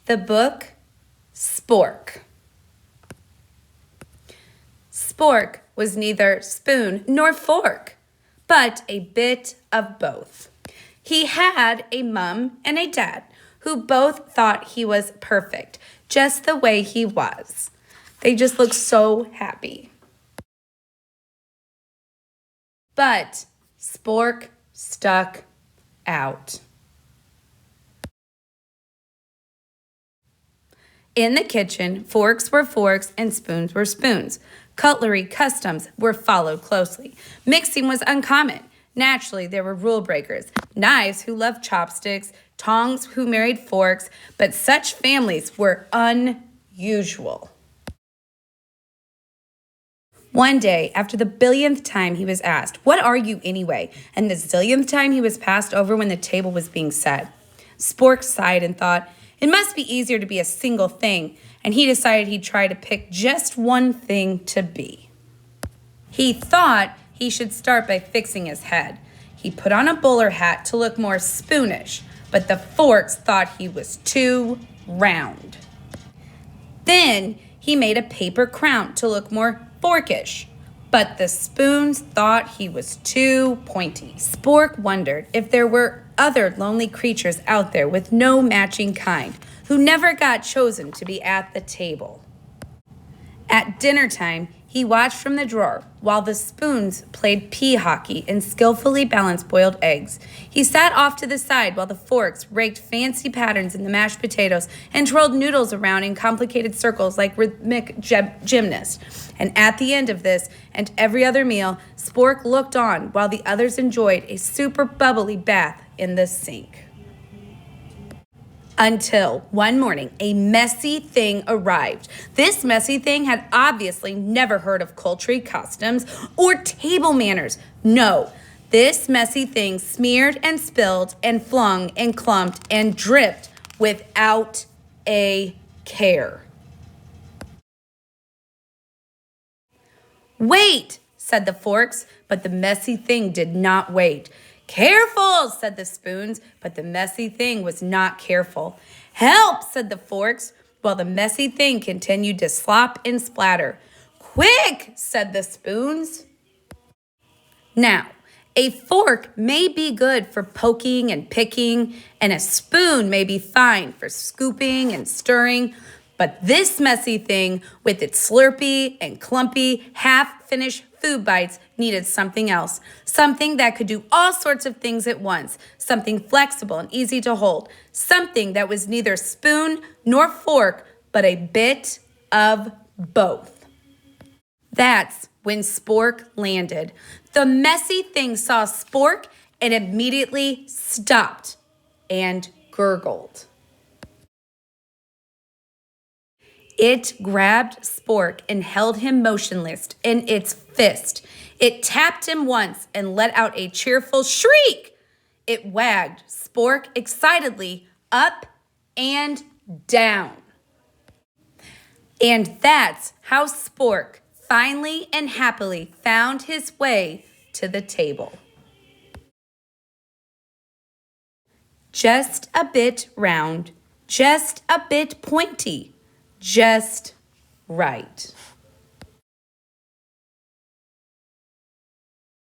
The book Spork. Spork was neither spoon nor fork, but a bit of both. He had a mom and a dad who both thought he was perfect, just the way he was. They just looked so happy. But Spork stuck out. In the kitchen, forks were forks and spoons were spoons. Cutlery customs were followed closely. Mixing was uncommon. Naturally, there were rule breakers, knives who loved chopsticks, tongs who married forks, but such families were unusual. One day, after the billionth time he was asked, "What are you anyway?" and the zillionth time he was passed over when the table was being set, Spork sighed and thought, it must be easier to be a single thing, and he decided he'd try to pick just one thing to be. He thought he should start by fixing his head. He put on a bowler hat to look more spoonish, but the forks thought he was too round. Then he made a paper crown to look more forkish, but the spoons thought he was too pointy. Spork wondered if there were other lonely creatures out there with no matching kind who never got chosen to be at the table. At dinner time, he watched from the drawer while the spoons played pea hockey and skillfully balanced boiled eggs. He sat off to the side while the forks raked fancy patterns in the mashed potatoes and twirled noodles around in complicated circles like rhythmic gymnasts. And at the end of this and every other meal, Spork looked on while the others enjoyed a super bubbly bath in the sink. Until one morning, a messy thing arrived. This messy thing had obviously never heard of culture customs or table manners. No, this messy thing smeared and spilled and flung and clumped and dripped without a care. "Wait," said the forks, but the messy thing did not wait. "Careful," said the spoons, but the messy thing was not careful. "Help," said the forks, while the messy thing continued to slop and splatter. "Quick," said the spoons. Now, a fork may be good for poking and picking, and a spoon may be fine for scooping and stirring, but this messy thing, with its slurpy and clumpy, half-finished food bites, needed something else, something that could do all sorts of things at once, something flexible and easy to hold, something that was neither spoon nor fork, but a bit of both. That's when Spork landed. The messy thing saw Spork and immediately stopped and gurgled. It grabbed Spork and held him motionless in its fist. It tapped him once and let out a cheerful shriek. It wagged Spork excitedly up and down. And that's how Spork finally and happily found his way to the table. Just a bit round, just a bit pointy, just right.